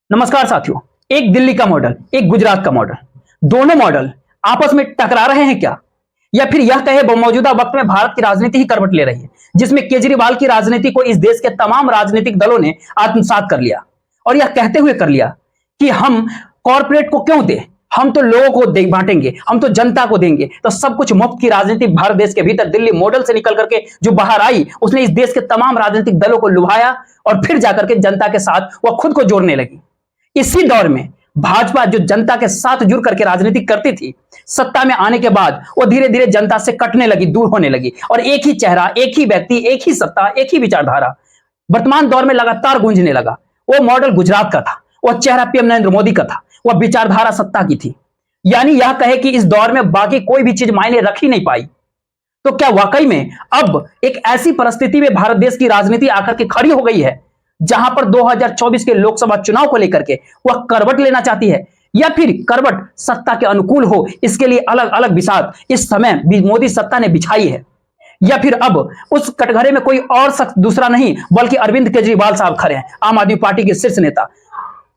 नमस्कार साथियों। एक दिल्ली का मॉडल, एक गुजरात का मॉडल, दोनों मॉडल आपस में टकरा रहे हैं क्या? या फिर यह कहे मौजूदा वक्त में भारत की राजनीति ही करवट ले रही है, जिसमें केजरीवाल की राजनीति को इस देश के तमाम राजनीतिक दलों ने आत्मसात कर लिया और यह कहते हुए कर लिया कि हम कॉर्पोरेट को क्यों दें, हम तो लोगों को बांटेंगे, हम तो जनता को देंगे। तो सब कुछ मुफ्त की राजनीति भारत देश के भीतर दिल्ली मॉडल से निकल करके जो बाहर आई, उसने इस देश के तमाम राजनीतिक दलों को लुभाया और फिर जाकर के जनता के साथ वह खुद को जोड़ने लगी। इसी दौर में भाजपा जो जनता के साथ जुड़ करके राजनीति करती थी, सत्ता में आने के बाद वो धीरे धीरे जनता से कटने लगी, दूर होने लगी और एक ही चेहरा, एक ही व्यक्ति, एक ही सत्ता, एक ही विचारधारा वर्तमान दौर में लगातार गूंजने लगा। वो मॉडल गुजरात का था, वह चेहरा पीएम नरेंद्र मोदी का था, वह विचारधारा सत्ता की थी। यानी यह कहे कि इस दौर में बाकी कोई भी चीज मायने रख ही नहीं पाई। तो क्या वाकई में अब एक ऐसी परिस्थिति में भारत देश की राजनीति आकर के खड़ी हो गई है जहां पर 2024 के लोकसभा चुनाव को लेकर के वह करवट लेना चाहती है, या फिर करवट सत्ता के अनुकूल हो, इसके लिए अलग अलग बिसात इस समय मोदी सत्ता ने बिछाई है? या फिर अब उस कटघरे में कोई और शख्स दूसरा नहीं बल्कि अरविंद केजरीवाल साहब खड़े हैं, आम आदमी पार्टी के शीर्ष नेता।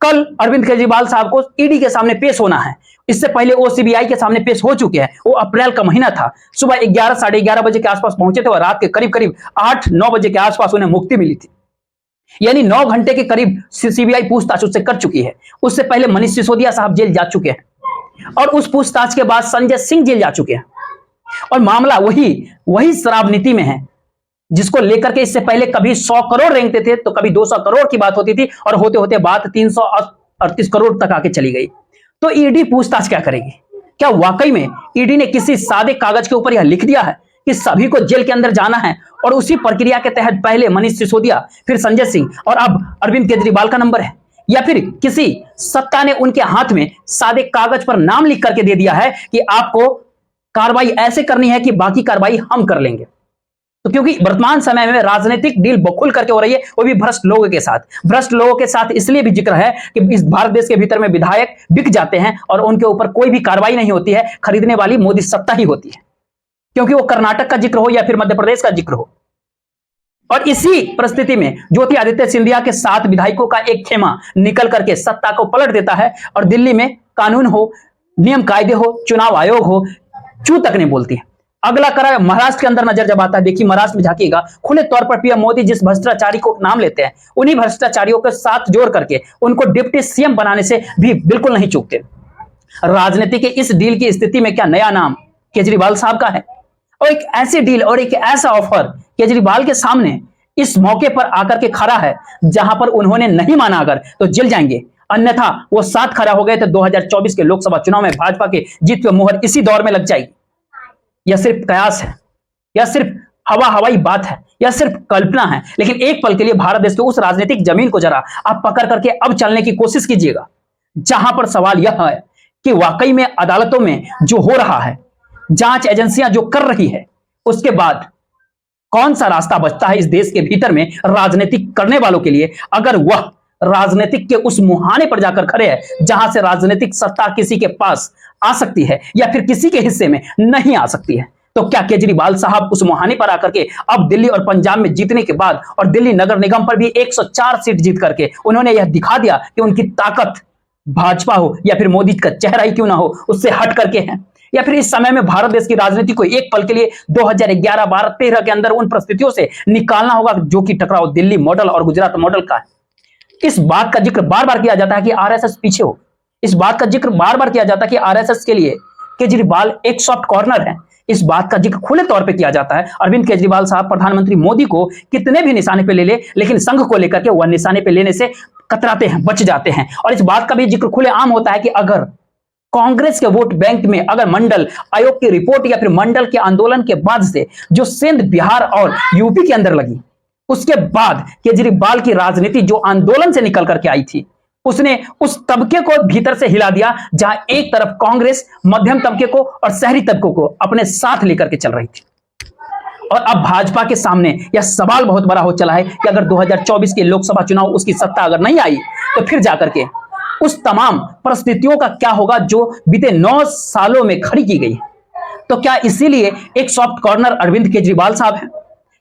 कल अरविंद केजरीवाल साहब को ईडी के सामने पेश होना है। इससे पहले वो सीबीआई के सामने पेश हो चुके हैं। वो अप्रैल का महीना था, सुबह 11 साढ़े 11 बजे के आसपास पहुंचे थे और रात के करीब करीब 8-9 बजे के आसपास उन्हें मुक्ति मिली थी। यानी 9 घंटे के करीब सीबीआई पूछताछ उससे कर चुकी है। उससे पहले मनीष सिसोदिया साहब जेल जा चुके हैं और उस पूछताछ के बाद संजय सिंह जेल जा चुके हैं और मामला वही शराब नीति में है, जिसको लेकर के इससे पहले कभी 100 करोड़ रेंगते थे तो कभी 200 करोड़ की बात होती थी और होते होते बात 338 करोड़ तक आके चली गई। तो ईडी पूछताछ क्या करेगी? क्या वाकई में ईडी ने किसी सादे कागज के ऊपर यह लिख दिया है कि सभी को जेल के अंदर जाना है और उसी प्रक्रिया के तहत पहले मनीष सिसोदिया, फिर संजय सिंह और अब अरविंद केजरीवाल का नंबर है? या फिर किसी सत्ता ने उनके हाथ में सादे कागज पर नाम लिख करके दे दिया है कि आपको कार्रवाई ऐसे करनी है कि बाकी कार्रवाई हम कर लेंगे? तो क्योंकि वर्तमान समय में राजनीतिक डील बखूल करके हो रही है, वो भी भ्रष्ट लोगों के साथ। भ्रष्ट लोगों के साथ इसलिए भी जिक्र है कि इस भारत देश के भीतर में विधायक बिक जाते हैं और उनके ऊपर कोई भी कार्रवाई नहीं होती है, खरीदने वाली मोदी सत्ता ही होती है, क्योंकि वो कर्नाटक का जिक्र हो या फिर मध्य प्रदेश का जिक्र हो। और इसी परिस्थिति में ज्योतिरादित्य सिंधिया के 7 विधायकों का एक खेमा निकल करके सत्ता को पलट देता है और दिल्ली में कानून हो, नियम कायदे हो, चुनाव आयोग हो, चू तक नहीं बोलती है। अगला करा महाराष्ट्र के अंदर नजर जब आता है, देखिए महाराष्ट्र में झांकिएगा, खुले तौर पर पीएम मोदी जिस भ्रष्टाचारी को नाम लेते हैं, उन्हीं भ्रष्टाचारियों के साथ जोड़ करके उनको डिप्टी सीएम बनाने से भी बिल्कुल नहीं चूकते। राजनीति के इस डील की स्थिति में क्या नया नाम केजरीवाल साहब का है? और एक ऐसी डील और एक ऐसा ऑफर केजरीवाल के सामने इस मौके पर आकर के खड़ा है जहां पर उन्होंने नहीं माना अगर तो जेल जाएंगे, अन्यथा वो साथ खड़ा हो गए थे 2024 के लोकसभा चुनाव में भाजपा के जीत पे मुहर इसी दौर में लग जाएगी। यह सिर्फ कयास है, यह सिर्फ हवाई बात है, यह सिर्फ कल्पना है, लेकिन एक पल के लिए भारत देश के उस राजनीतिक जमीन को जरा आप पकड़ करके अब चलने की कोशिश कीजिएगा, जहां पर सवाल यह है कि वाकई में अदालतों में जो हो रहा है, जांच एजेंसियां जो कर रही है, उसके बाद कौन सा रास्ता बचता है इस देश के भीतर में राजनीतिक करने वालों के लिए, अगर वह राजनीतिक के उस मुहाने पर जाकर खड़े हैं जहां से राजनीतिक सत्ता किसी के पास आ सकती है या फिर किसी के हिस्से में नहीं आ सकती है। तो क्या केजरीवाल साहब उस मुहाने पर आकर के अब दिल्ली और पंजाब में जीतने के बाद और दिल्ली नगर निगम पर भी 104 सीट जीत करके उन्होंने यह दिखा दिया कि उनकी ताकत भाजपा हो या फिर मोदी का चेहरा ही क्यों ना हो उससे हट करके है? या फिर इस समय में भारत देश की राजनीति को एक पल के लिए 2011, 12, 13 के अंदर उन परिस्थितियों से निकालना होगा जो कि टकराव दिल्ली मॉडल और गुजरात मॉडल का है? इस बात का जिक्र बार बार किया जाता है कि आरएसएस पीछे हो, इस बात का जिक्र बार बार किया जाता है कि आरएसएस के लिए केजरीवाल एक सॉफ्ट कॉर्नर है। इस बात का जिक्र खुले तौर पे किया जाता है। अरविंद केजरीवाल साहब प्रधानमंत्री मोदी को कितने भी निशाने पे ले लेकिन संघ को लेकर के वह निशाने पे लेने से कतराते हैं, बच जाते हैं। और इस बात का भी जिक्र खुले आम होता है कि अगर कांग्रेस के वोट बैंक में अगर मंडल आयोग की रिपोर्ट या फिर मंडल के आंदोलन के बाद से जो सिंध, बिहार और यूपी के अंदर लगी, उसके बाद केजरीवाल की राजनीति जो आंदोलन से निकल करके आई थी, उसने उस तबके को भीतर से हिला दिया जहां एक तरफ कांग्रेस मध्यम तबके को और शहरी तबकों को अपने साथ लेकर के चल रही थी। और अब भाजपा के सामने यह सवाल बहुत बड़ा हो चला है कि अगर 2024 के लोकसभा चुनाव उसकी सत्ता अगर नहीं आई तो फिर जाकर के उस तमाम परिस्थितियों का क्या होगा जो बीते 9 सालों में खड़ी की गई। तो क्या इसीलिए एक सॉफ्ट कॉर्नर अरविंद केजरीवाल साहब है?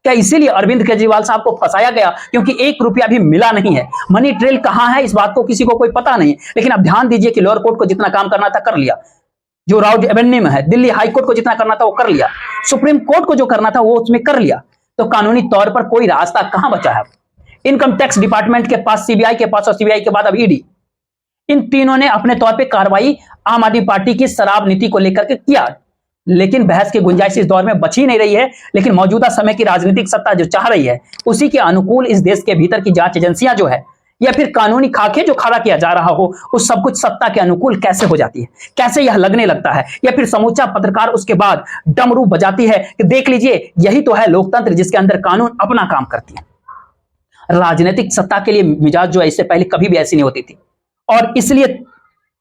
क्या इसीलिए अरविंद केजरीवाल साहब को फंसाया गया क्योंकि 1 रुपया भी मिला नहीं है? मनी ट्रेल कहां है इस बात को किसी को कोई पता नहीं, लेकिन अब ध्यान दीजिए कि लोअर कोर्ट को जितना काम करना था कर लिया, जो राउज एवेन्यू में है, दिल्ली हाई कोर्ट को जितना करना था वो कर लिया, सुप्रीम कोर्ट को जो करना था वो उसमें कर लिया, तो कानूनी तौर पर कोई रास्ता कहां बचा है? इनकम टैक्स डिपार्टमेंट के पास, सीबीआई के पास और सीबीआई के बाद अब ईडी, इन तीनों ने अपने तौर पे कार्रवाई आम आदमी पार्टी की शराब नीति को लेकर के किया, लेकिन बहस की गुंजाइश इस दौर में बची नहीं रही है। लेकिन मौजूदा समय की राजनीतिक सत्ता जो चाह रही है उसी के अनुकूल इस देश के भीतर की जांच एजेंसियां जो है या फिर कानूनी खाके जो खड़ा किया जा रहा हो उस सब कुछ सत्ता के अनुकूल कैसे हो जाती है, कैसे यह लगने लगता है, या फिर समूचा पत्रकार उसके बाद डमरू बजाती है कि देख लीजिए यही तो है लोकतंत्र जिसके अंदर कानून अपना काम करती है। राजनीतिक सत्ता के लिए मिजाज जो है इससे पहले कभी भी ऐसी नहीं होती थी, और इसलिए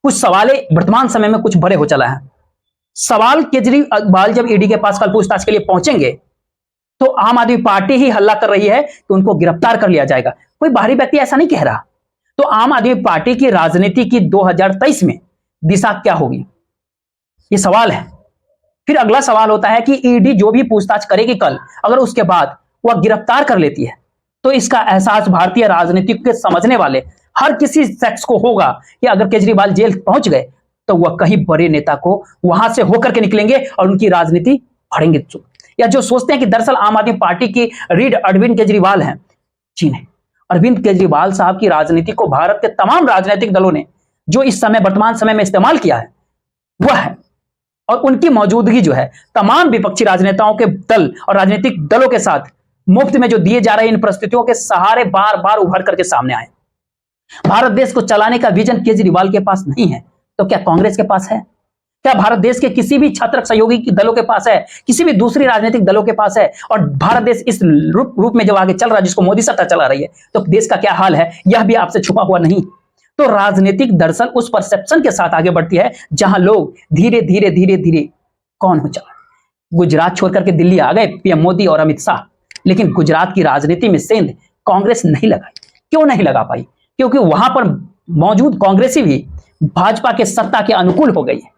कुछ सवाल वर्तमान समय में कुछ बड़े हो चला है। सवाल केजरीवाल जब ईडी के पास कल पूछताछ के लिए पहुंचेंगे तो आम आदमी पार्टी ही हल्ला कर रही है कि उनको गिरफ्तार कर लिया जाएगा, कोई बाहरी व्यक्ति ऐसा नहीं कह रहा। तो आम आदमी पार्टी की राजनीति की 2023 में दिशा क्या होगी, ये सवाल है। फिर अगला सवाल होता है कि ईडी जो भी पूछताछ करेगी कल, अगर उसके बाद वह गिरफ्तार कर लेती है तो इसका एहसास भारतीय राजनीति के समझने वाले हर किसी शख्स को होगा कि अगर केजरीवाल जेल पहुंच गए तो वह कहीं बड़े नेता को वहां से होकर के निकलेंगे और उनकी राजनीति फड़ेंगे। या जो सोचते हैं कि दरअसल आम आदमी पार्टी की रीढ़ अरविंद केजरीवाल हैं, जी नहीं, अरविंद केजरीवाल साहब की राजनीति को भारत के तमाम राजनीतिक दलों ने जो इस समय वर्तमान समय में इस्तेमाल किया है वह है, और उनकी मौजूदगी जो है तमाम विपक्षी राजनेताओं के दल और राजनीतिक दलों के साथ मुफ्त में जो दिए जा रहे इन परिस्थितियों के सहारे बार बार उभर करके सामने आए। भारत देश को चलाने का विजन केजरीवाल के पास नहीं है तो क्या कांग्रेस के पास है? क्या भारत देश के किसी भी छात्र सहयोगी दलों के पास है? किसी भी दूसरी राजनीतिक दलों के पास है? और भारत देश इस रूप में जब आगे चल रहा है जिसको मोदी सत्ता चला रही है तो देश का क्या हाल है यह भी आपसे छुपा हुआ नहीं। तो राजनीतिक दरअसल उस परसेप्शन के साथ आगे बढ़ती है जहां लोग धीरे धीरे धीरे धीरे कौन हो चला, गुजरात छोड़ करके दिल्ली आ गए पीएम मोदी और अमित शाह, लेकिन गुजरात की राजनीति में सेंध कांग्रेस नहीं लगाई। क्यों नहीं लगा पाई? क्योंकि वहां पर मौजूद कांग्रेसी भी भाजपा के सत्ता के अनुकूल हो गई है।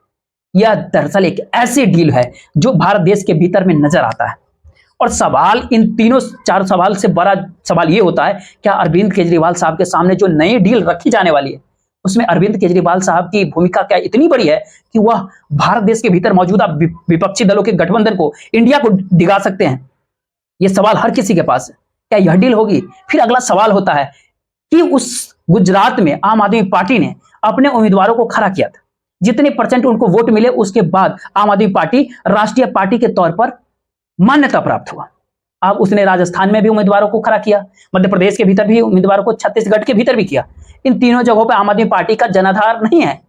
यह दरअसल एक ऐसी डील है जो भारत देश के भीतर में नजर आता है। और सवाल इन तीनों चार सवाल से बड़ा सवाल यह होता है, क्या अरविंद केजरीवाल साहब के सामने जो नई डील रखी जाने वाली है उसमें अरविंद केजरीवाल साहब की भूमिका क्या इतनी बड़ी है कि वह भारत देश के भीतर मौजूदा विपक्षी दलों के गठबंधन को, इंडिया को डिगा सकते हैं? यह सवाल हर किसी के पास है, क्या यह डील होगी? फिर अगला सवाल होता है कि उस गुजरात में आम आदमी पार्टी ने अपने उम्मीदवारों को खड़ा किया था, जितने परसेंट उनको वोट मिले उसके बाद आम आदमी पार्टी राष्ट्रीय पार्टी के तौर पर मान्यता प्राप्त हुआ। अब उसने राजस्थान में भी उम्मीदवारों को खड़ा किया, मध्य प्रदेश के भीतर भी उम्मीदवारों को, छत्तीसगढ़ के भीतर भी किया। इन तीनों जगहों पर आम आदमी पार्टी का जनाधार नहीं है।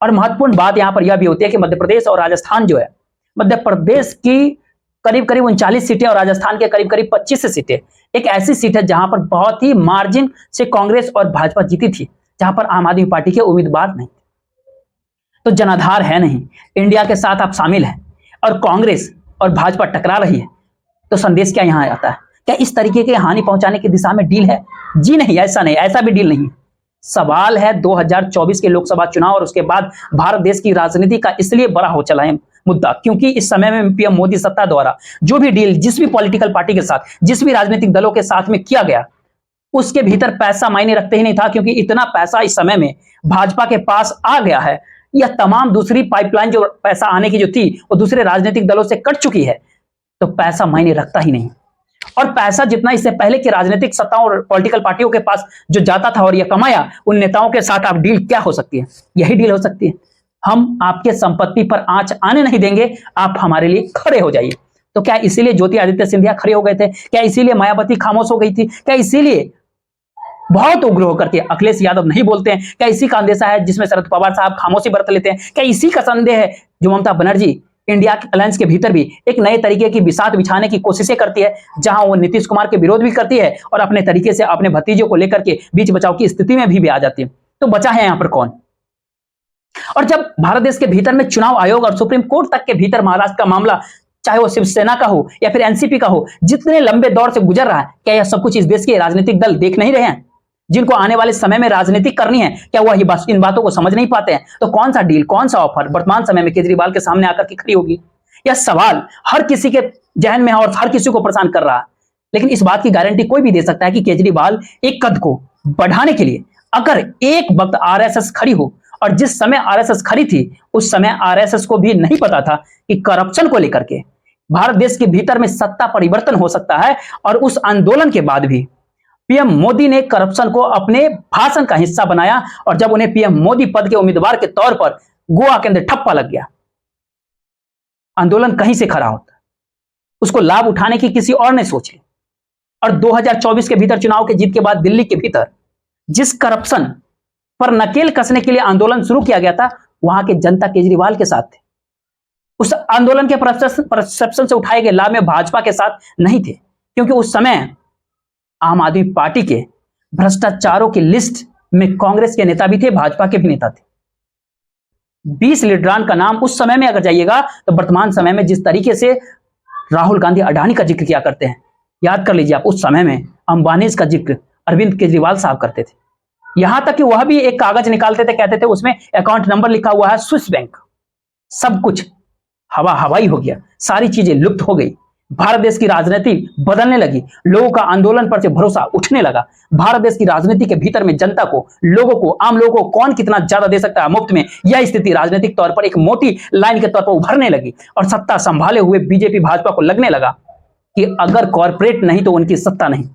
और महत्वपूर्ण बात यहां पर यह भी होती है कि मध्य प्रदेश और राजस्थान जो है, मध्य प्रदेश की करीब करीब 39 सीटें और राजस्थान के करीब करीब 25 सीटें एक ऐसी सीट है जहां पर बहुत ही मार्जिन से कांग्रेस और भाजपा जीती थी, जहां पर आम आदमी पार्टी के उम्मीदवार नहीं। तो जनाधार है नहीं, इंडिया के साथ आप शामिल हैं और कांग्रेस और भाजपा टकरा रही है, तो संदेश क्या यहां आता है? क्या इस तरीके की हानि पहुंचाने की दिशा में डील है? जी नहीं, ऐसा नहीं, ऐसा भी डील नहीं। सवाल है 2024 के लोकसभा चुनाव और उसके बाद भारत देश की राजनीति का इसलिए बड़ा हो चला है मुद्दा क्योंकि इस समय में पीएम मोदी सत्ता द्वारा जो भी डील जिस भी पॉलिटिकल पार्टी के साथ, जिस भी राजनीतिक दलों के साथ में किया गया उसके भीतर पैसा मायने रखते ही नहीं था, क्योंकि इतना पैसा इस समय में भाजपा के पास आ गया है। यह तमाम दूसरी पाइपलाइन जो पैसा आने की जो थी वो दूसरे राजनीतिक दलों से कट चुकी है, तो पैसा मायने रखता ही नहीं। और पैसा जितना इससे पहले की राजनीतिक सत्ताओं और पॉलिटिकल पार्टियों के पास जो जाता था और यह कमाया, उन नेताओं के साथ आप डील क्या हो सकती है? यही डील हो सकती है, हम आपके संपत्ति पर आंच आने नहीं देंगे, आप हमारे लिए खड़े हो जाइए। तो क्या इसीलिए ज्योति आदित्य सिंधिया खड़े हो गए थे? क्या इसीलिए मायावती खामोश हो गई थी? क्या इसीलिए बहुत उग्र होकर के अखिलेश यादव नहीं बोलते हैं? क्या इसी का अंदेशा है जिसमें शरद पवार साहब खामोशी बरत लेते हैं? क्या इसी का संदेह है जो ममता बनर्जी इंडिया अलायंस के भीतर भी एक नए तरीके की बिसात बिछाने की कोशिशें करती है, जहां वो नीतीश कुमार के विरोध भी करती है और अपने तरीके से अपने भतीजों को लेकर के बीच बचाव की स्थिति में भी आ जाती है? तो बचा है यहां पर कौन? और जब भारत देश के भीतर में चुनाव आयोग और सुप्रीम कोर्ट तक के भीतर महाराष्ट्र का मामला, चाहे वो शिवसेना का हो या फिर एनसीपी का हो, जितने लंबे दौर से गुजर रहा है, क्या यह सब कुछ इस देश के राजनीतिक दल देख नहीं रहे हैं? जिनको आने वाले समय में राजनीति करनी है, क्या वह इन बातों को समझ नहीं पाते हैं? तो कौन सा डील, कौन सा ऑफर वर्तमान समय में केजरीवाल के सामने आकर के खड़ी होगी? यह सवाल हर किसी के जहन में है और हर किसी को परेशान कर रहा है। लेकिन इस बात की गारंटी कोई भी दे सकता है कि केजरीवाल एक कद को बढ़ाने के लिए अगर एक वक्त आरएसएस खड़ी हो, और जिस समय आरएसएस खड़ी थी उस समय आरएसएस को भी नहीं पता था कि करप्शन को लेकर के भारत देश के भीतर में सत्ता परिवर्तन हो सकता है। और उस आंदोलन के बाद भी पीएम मोदी ने करप्शन को अपने भाषण का हिस्सा बनाया, और जब उन्हें पीएम मोदी पद के उम्मीदवार के तौर पर गोवा के अंदर ठप्पा लग गया, आंदोलन कहीं से खड़ा होता, उसको लाभ उठाने की किसी और ने सोच ली। और 2024 के भीतर चुनाव के जीत के बाद दिल्ली के भीतर जिस करप्शन पर नकेल कसने के लिए आंदोलन शुरू किया गया था, वहां के जनता केजरीवाल के साथ थे। उस आंदोलन के परसेप्शन से उठाए गए लाभ में भाजपा के साथ नहीं थे, क्योंकि उस समय आम आदमी पार्टी के भ्रष्टाचारों की लिस्ट में कांग्रेस के नेता भी थे, भाजपा के भी नेता थे। 20 लीडरान का नाम उस समय में अगर जाइएगा तो वर्तमान समय में जिस तरीके से राहुल गांधी अडानी का जिक्र किया करते हैं, याद कर लीजिए आप, उस समय में अंबानी का जिक्र अरविंद केजरीवाल साहब करते थे। यहां तक कि वह भी एक कागज निकालते थे, कहते थे उसमें अकाउंट नंबर लिखा हुआ है स्विस बैंक। सब कुछ हवाई हो गया, सारी चीजें लुप्त हो गई। भारत देश की राजनीति बदलने लगी, लोगों का आंदोलन पर से भरोसा उठने लगा। भारत देश की राजनीति के भीतर में जनता को, लोगों को, आम लोगों को कौन कितना ज्यादा दे सकता है मुफ्त में, यह स्थिति राजनीतिक तौर पर एक मोटी लाइन के तौर पर उभरने लगी। और सत्ता संभाले हुए बीजेपी भाजपा को लगने लगा कि अगर कॉर्पोरेट नहीं तो उनकी सत्ता नहीं,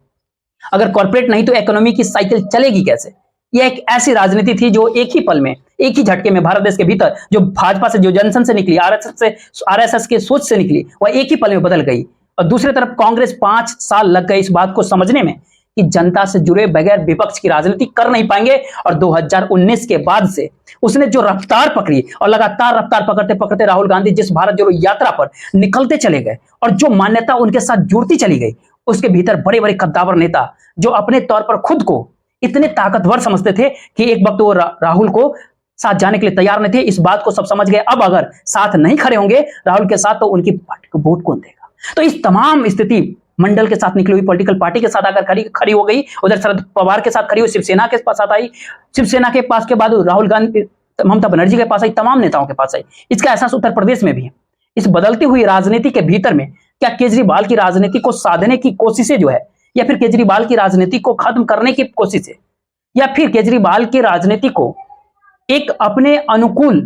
अगर कॉर्पोरेट नहीं तो इकोनॉमी की साइकिल चलेगी कैसे। यह एक ऐसी राजनीति थी जो एक ही पल में, एक ही झटके में भारत देश के भीतर जो भाजपा से, जो जनसंघ से निकली, आरएसएस के सोच से निकली, वह एक ही पल में बदल गई। और दूसरी तरफ कांग्रेस 5 साल लग गए इस बात को समझने में कि जनता से जुड़े बगैर विपक्ष की राजनीति कर नहीं पाएंगे। और 2019 के बाद से उसने जो रफ्तार पकड़ी, और लगातार रफ्तार पकड़ते पकड़ते राहुल गांधी जिस भारत जोड़ो यात्रा पर निकलते चले गए, और जो मान्यता उनके साथ जुड़ती चली गई, उसके भीतर बड़े बड़े कद्दावर नेता जो अपने तौर पर खुद को इतने ताकतवर समझते थे कि एक वक्त वो राहुल को साथ जाने के लिए तैयार नहीं थे, इस बात को सब समझ गए। अब अगर साथ नहीं खड़े होंगे राहुल के साथ तो उनकी पार्टी को वोट कौन देगा। तो इस तमाम स्थिति मंडल के साथ निकली हुई पॉलिटिकल पार्टी के साथ आकर खड़ी हो गई। उधर शरद पवार के साथ खड़ी हुई शिवसेना के पास आई, शिवसेना के पास के बाद राहुल गांधी, ममता बनर्जी के पास आई, तमाम नेताओं के पास आई। इसका एहसास उत्तर प्रदेश में भी है। इस बदलती हुई राजनीति के भीतर में क्या केजरीवाल की राजनीति को साधने की कोशिशें जो है, या फिर केजरीवाल की राजनीति को खत्म करने की कोशिश है, या फिर केजरीवाल की राजनीति को एक अपने अनुकूल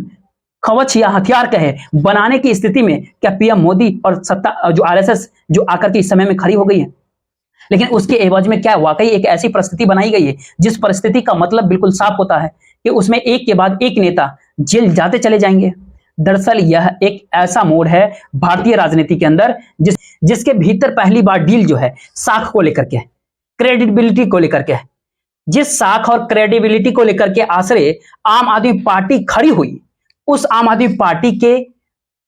कवच या हथियार कहे बनाने की स्थिति में क्या पीएम मोदी और सत्ता जो आरएसएस जो आकर के इस समय में खड़ी हो गई है। लेकिन उसके एवज में क्या वाकई एक ऐसी परिस्थिति बनाई गई है जिस परिस्थिति का मतलब बिल्कुल साफ होता है कि उसमें एक के बाद एक नेता जेल जाते चले जाएंगे। दरअसल यह एक ऐसा मोड़ है भारतीय राजनीति के अंदर जिसके भीतर पहली बार डील जो है साख को लेकर के, क्रेडिबिलिटी को लेकर के, जिस साख और क्रेडिबिलिटी को लेकर के आश्रय आम आदमी पार्टी खड़ी हुई, उस आम आदमी पार्टी के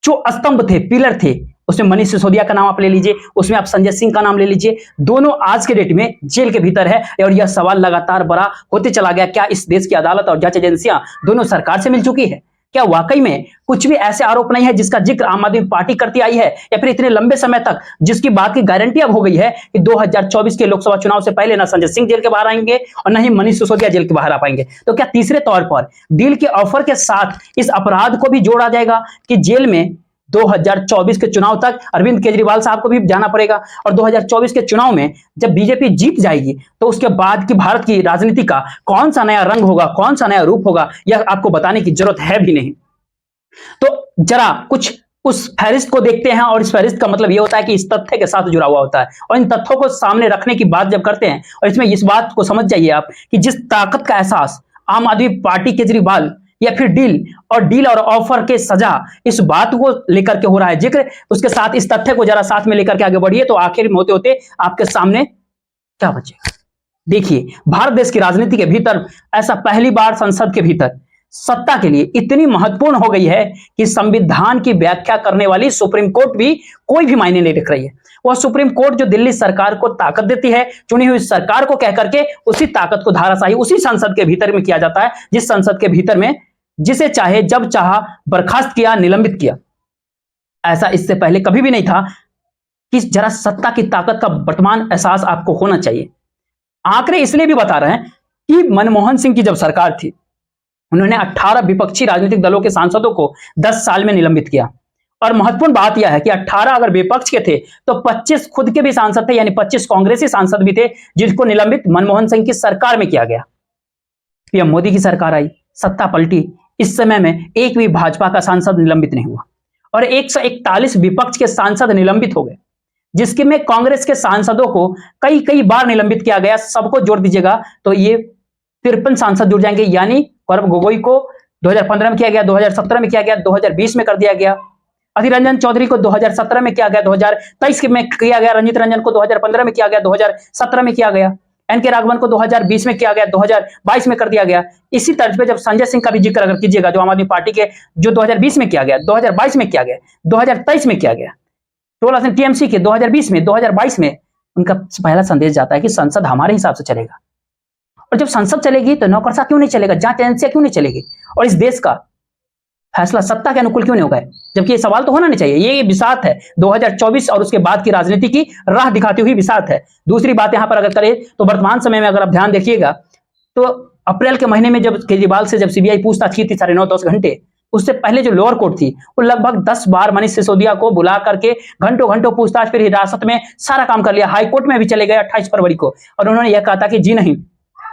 जो स्तंभ थे, पिलर थे, उसमें मनीष सिसोदिया का नाम आप ले लीजिए, उसमें आप संजय सिंह का नाम ले लीजिए, दोनों आज के डेट में जेल के भीतर है। और यह सवाल लगातार बड़ा होते चला गया, क्या इस देश की अदालत और जांच एजेंसियां दोनों सरकार से मिल चुकी है? क्या वाकई में कुछ भी ऐसे आरोप नहीं है जिसका जिक्र आम आदमी पार्टी करती आई है, या फिर इतने लंबे समय तक जिसकी बात की गारंटी अब हो गई है कि 2024 के लोकसभा चुनाव से पहले ना संजय सिंह जेल के बाहर आएंगे और ना ही मनीष सिसोदिया जेल के बाहर आ पाएंगे। तो क्या तीसरे तौर पर डील के ऑफर के साथ इस अपराध को भी जोड़ा जाएगा कि जेल में 2024 के चुनाव तक अरविंद केजरीवाल साहब को भी जाना पड़ेगा, और 2024 के चुनाव में जब बीजेपी जीत जाएगी तो उसके बाद की भारत की राजनीति का कौन सा नया रंग होगा, कौन सा नया रूप होगा, यह आपको बताने की जरूरत है भी नहीं। तो जरा कुछ उस फहरिस्त को देखते हैं, और इस फहरिस्त का मतलब यह होता है कि इस तथ्य के साथ जुड़ा हुआ होता है, और इन तथ्यों को सामने रखने की बात जब करते हैं, और इसमें इस बात को समझ जाइए आप कि जिस ताकत का एहसास आम आदमी पार्टी केजरीवाल या फिर डील और ऑफर के सजा, इस बात को लेकर के हो रहा है जिक्र, उसके साथ इस तथ्य को जरा साथ में लेकर के आगे बढ़िए तो आखिर में होते होते आपके सामने क्या बचेगा। देखिए, भारत देश की राजनीति के भीतर ऐसा पहली बार संसद के भीतर सत्ता के लिए इतनी महत्वपूर्ण हो गई है कि संविधान की व्याख्या करने वाली सुप्रीम कोर्ट भी कोई भी मायने नहीं रख रही है। वह सुप्रीम कोर्ट जो दिल्ली सरकार को ताकत देती है, चुनी हुई सरकार को कह करके उसी ताकत को धाराशाही उसी संसद के भीतर में किया जाता है, जिस संसद के भीतर में जिसे चाहे जब चाहा बर्खास्त किया, निलंबित किया। ऐसा इससे पहले कभी भी नहीं था। कि जरा सत्ता की ताकत का वर्तमान एहसास आपको होना चाहिए। आंकड़े इसलिए भी बता रहे हैं कि मनमोहन सिंह की जब सरकार थी, उन्होंने 18 विपक्षी राजनीतिक दलों के सांसदों को 10 साल में निलंबित किया, और महत्वपूर्ण बात यह है कि 18 अगर विपक्ष के थे तो 25 खुद के भी सांसद थे, यानी 25 कांग्रेसी सांसद भी थे, जिसको निलंबित मनमोहन सिंह की सरकार में किया गया। पीएम मोदी की सरकार आई, सत्ता पलटी, इस समय में एक भी भाजपा का सांसद निलंबित नहीं हुआ और 141 विपक्ष के सांसद निलंबित हो गए, जिसके में कांग्रेस के सांसदों को कई कई बार निलंबित किया गया। सबको जोड़ दीजिएगा तो ये 53 सांसद जुड़ जाएंगे, यानी गौरव गोगोई को 2015 में किया गया, 2017 में किया गया, 2020 में कर दिया गया। अधीर रंजन चौधरी को 2017 में किया गया, 2023 में किया गया। रंजीत रंजन को 2015 में किया गया, 2017 में किया गया। एनके राघवन को 2020 में किया गया, 2022 में कर दिया गया। इसी तर्ज पे जब संजय सिंह का भी जिक्र अगर कीजिएगा, जो आम आदमी पार्टी के, जो 2020 में किया गया, 2022 में किया गया, 2023 में किया गया, 16 टीएमसी के 2020 में, 2022 में, उनका पहला संदेश जाता है कि संसद हमारे हिसाब से चलेगा। और जब संसद चलेगी तो नौकरशाह क्यों नहीं चलेगा, जांच एजेंसियां क्यों नहीं चलेगी, और इस देश का फैसला सत्ता के अनुकूल क्यों नहीं होगा? जबकि ये सवाल तो होना नहीं चाहिए। ये बिसात है 2024 और उसके बाद की राजनीति की राह दिखाती हुई बिसात है। दूसरी बात यहां पर अगर करें तो वर्तमान समय में अगर आप ध्यान देखिएगा तो अप्रैल के महीने में जब केजरीवाल से जब सीबीआई पूछताछ की थी 9.5-10 घंटे, उससे पहले जो लोअर कोर्ट थी वो लगभग 10 बार मनीष सिसोदिया को बुला करके घंटों घंटों पूछताछ, फिर हिरासत में सारा काम कर लिया। हाई कोर्ट में भी चले गए 28 फरवरी को, और उन्होंने यह कहा था कि जी नहीं,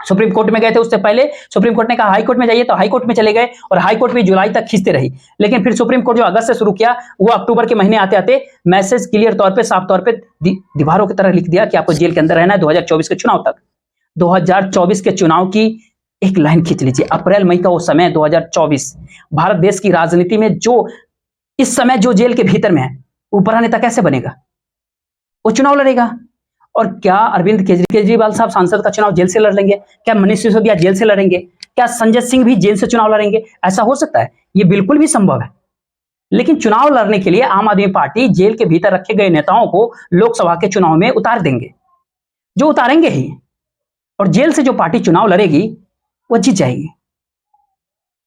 सुप्रीम कोर्ट में गए थे उससे पहले, सुप्रीम कोर्ट ने कहा हाई कोर्ट में जाइए, तो हाई कोर्ट में चले गए और हाई कोर्ट भी जुलाई तक खींचते रही। लेकिन फिर सुप्रीम कोर्ट जो अगस्त से शुरू किया, वो अक्टूबर के महीने आते आते मैसेज क्लियर तौर पे, साफ तौर पे दीवारों की तरह लिख दिया कि आपको जेल के अंदर रहना है 2024 के चुनाव तक। 2024 के चुनाव की एक लाइन खींच लीजिए, अप्रैल मई का वो समय 2024, भारत देश की राजनीति में जो इस समय जो जेल के भीतर में है, वो बड़ा नेता कैसे बनेगा? वो चुनाव लड़ेगा। और क्या अरविंद केजरीवाल साहब सांसद का चुनाव जेल से लड़ लेंगे? क्या मनीष सिसोदिया जेल से लड़ेंगे? क्या संजय सिंह भी जेल से चुनाव लड़ेंगे? ऐसा हो सकता है? ये बिल्कुल भी संभव है। लेकिन चुनाव लड़ने के लिए आम आदमी पार्टी जेल के भीतर रखे गए नेताओं को लोकसभा के चुनाव में उतार देंगे, जो उतारेंगे ही, और जेल से जो पार्टी चुनाव लड़ेगी वो जीत जाएगी।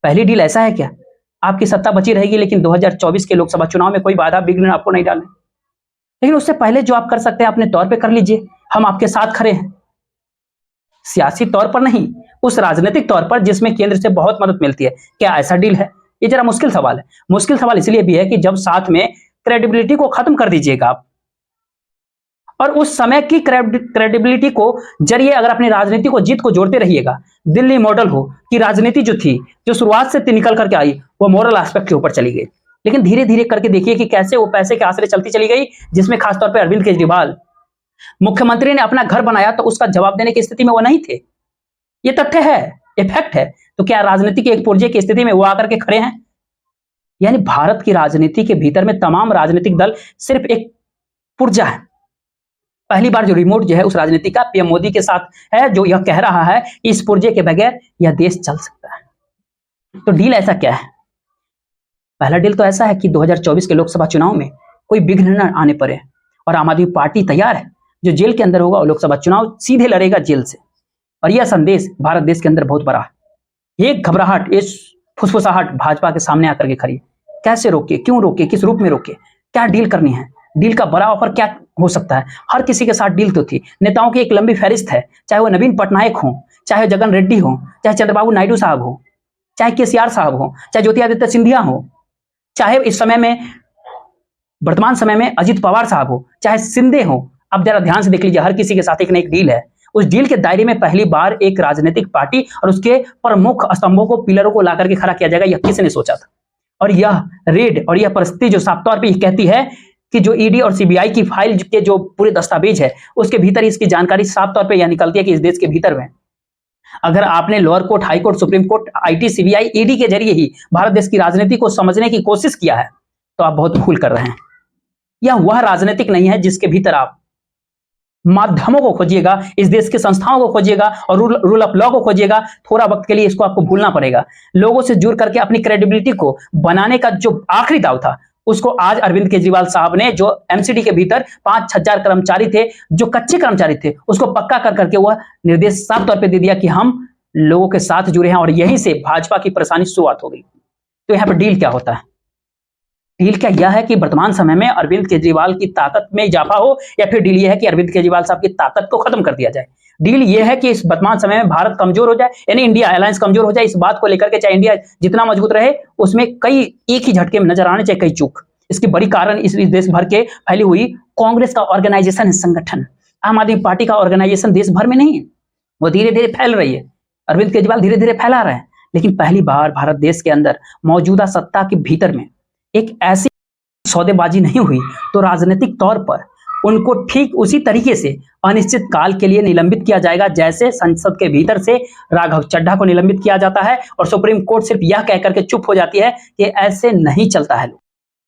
पहली डील ऐसा है क्या? आपकी सत्ता बची रहेगी, लेकिन 2024 के लोकसभा चुनाव में कोई बाधा विघ्न आपको नहीं डालना। लेकिन उससे पहले जो आप कर सकते हैं अपने तौर पे कर लीजिए, हम आपके साथ खड़े हैं, सियासी तौर पर नहीं, उस राजनीतिक तौर पर जिसमें केंद्र से बहुत मदद मिलती है। क्या ऐसा डील है? ये जरा मुश्किल सवाल है। मुश्किल सवाल इसलिए भी है कि जब साथ में क्रेडिबिलिटी को खत्म कर दीजिएगा आप, और उस समय की क्रेडिबिलिटी को जरिए अगर अपनी राजनीति को जीत को जोड़ते रहिएगा, दिल्ली मॉडल हो कि राजनीति जो थी, जो शुरुआत से निकल करके आई, वो मोरल एस्पेक्ट के ऊपर चली गई। लेकिन धीरे धीरे करके देखिए कि कैसे वो पैसे के आसरे चलती चली गई, जिसमें खासतौर पर अरविंद केजरीवाल मुख्यमंत्री ने अपना घर बनाया तो उसका जवाब देने की स्थिति में वो नहीं थे। ये तथ्य है, ये फैक्ट है। तो क्या राजनीति के एक पुर्जे की स्थिति में वो आकर के खड़े हैं? यानी भारत की राजनीति के भीतर में तमाम राजनीतिक दल सिर्फ एक पुर्जा है। पहली बार जो रिमोट जो है उस राजनीति का पीएम मोदी के साथ है, जो यह कह रहा है कि इस पुर्जे के बगैर यह देश चल सकता है। तो डील ऐसा क्या है? पहला डील तो ऐसा है कि 2024 के लोकसभा चुनाव में कोई विघ्न न आने पड़े, और आम आदमी पार्टी तैयार है, जो जेल के अंदर होगा और लोकसभा चुनाव सीधे लड़ेगा जेल से। और यह संदेश भारत देश के अंदर बहुत बड़ा है। ये घबराहट, ये फुसफुसाहट भाजपा के सामने आकर के खड़ी। कैसे रोके, क्यों रोके, किस रूप में रोके, क्या डील करनी है, डील का बड़ा ऑफर क्या हो सकता है? हर किसी के साथ डील तो थी, नेताओं की एक लंबी फहरिस्त है, चाहे वो नवीन पटनायक हो, चाहे जगन रेड्डी हो, चाहे चंद्रबाबू नायडू साहब हो, चाहे केसीआर साहब हो, चाहे ज्योतिरादित्य सिंधिया हो, चाहे इस समय में वर्तमान समय में अजित पवार साहब हो, चाहे सिंधे हो। अब जरा ध्यान से देख लीजिए, हर किसी के साथ एक न एक डील है। उस डील के दायरे में पहली बार एक राजनीतिक पार्टी और उसके प्रमुख स्तंभों को, पिलरों को लाकर के खड़ा किया जाएगा, यह किसी ने सोचा था? और यह रेड और यह परिस्थिति जो साफ तौर पर कहती है कि जो ईडी और सीबीआई की फाइल के जो पूरे दस्तावेज है, उसके भीतर इसकी जानकारी साफ तौर पर यह निकलती है कि इस देश के भीतर में अगर आपने lower court, high court, supreme court, IT, CBI, ED के जरिए ही भारत देश की राजनीति को समझने की कोशिश किया है, तो आप बहुत भूल कर रहे हैं। यह वह राजनीतिक नहीं है जिसके भीतर आप माध्यमों को खोजिएगा, इस देश के संस्थाओं को खोजिएगा और रूल ऑफ लॉ को खोजिएगा। थोड़ा वक्त के लिए इसको आपको भूलना पड़ेगा। लोगों से जुड़ करके अपनी क्रेडिबिलिटी को बनाने का जो आखिरी दाव था, उसको आज अरविंद केजरीवाल साहब ने, जो एमसीडी के भीतर 5,000 कर्मचारी थे, जो कच्चे कर्मचारी थे, उसको पक्का कर करके वह निर्देश साफ तौर पर दे दिया कि हम लोगों के साथ जुड़े हैं, और यहीं से भाजपा की परेशानी शुरुआत हो गई। तो यहाँ पर डील क्या होता है? डील क्या यह है कि वर्तमान समय में अरविंद केजरीवाल की ताकत में इजाफा हो, या फिर डील यह है कि अरविंद केजरीवाल साहब की ताकत को खत्म कर दिया जाए? डील यह है कि इस वर्तमान समय में भारत कमजोर हो जाए, यानी इंडिया अलायंस कमजोर हो जाए। इस बात को लेकर के चाहे इंडिया जितना मजबूत रहे, उसमें कई एक ही झटके में नजर आने चाहिए कई चूक। इसकी बड़ी कारण इस देश भर के फैली हुई कांग्रेस का ऑर्गेनाइजेशन है, संगठन। आम आदमी पार्टी का ऑर्गेनाइजेशन देश भर में नहीं है, वो धीरे धीरे फैल रही है। अरविंद केजरीवाल धीरे धीरे फैला रहे हैं, लेकिन पहली बार भारत देश के अंदर मौजूदा सत्ता के भीतर में एक ऐसी सौदेबाजी नहीं हुई तो राजनीतिक तौर पर उनको ठीक उसी तरीके से अनिश्चित काल के लिए निलंबित किया जाएगा, जैसे संसद के भीतर से राघव चड्ढा को निलंबित किया जाता है और सुप्रीम कोर्ट सिर्फ यह कहकर के चुप हो जाती है कि ऐसे नहीं चलता है।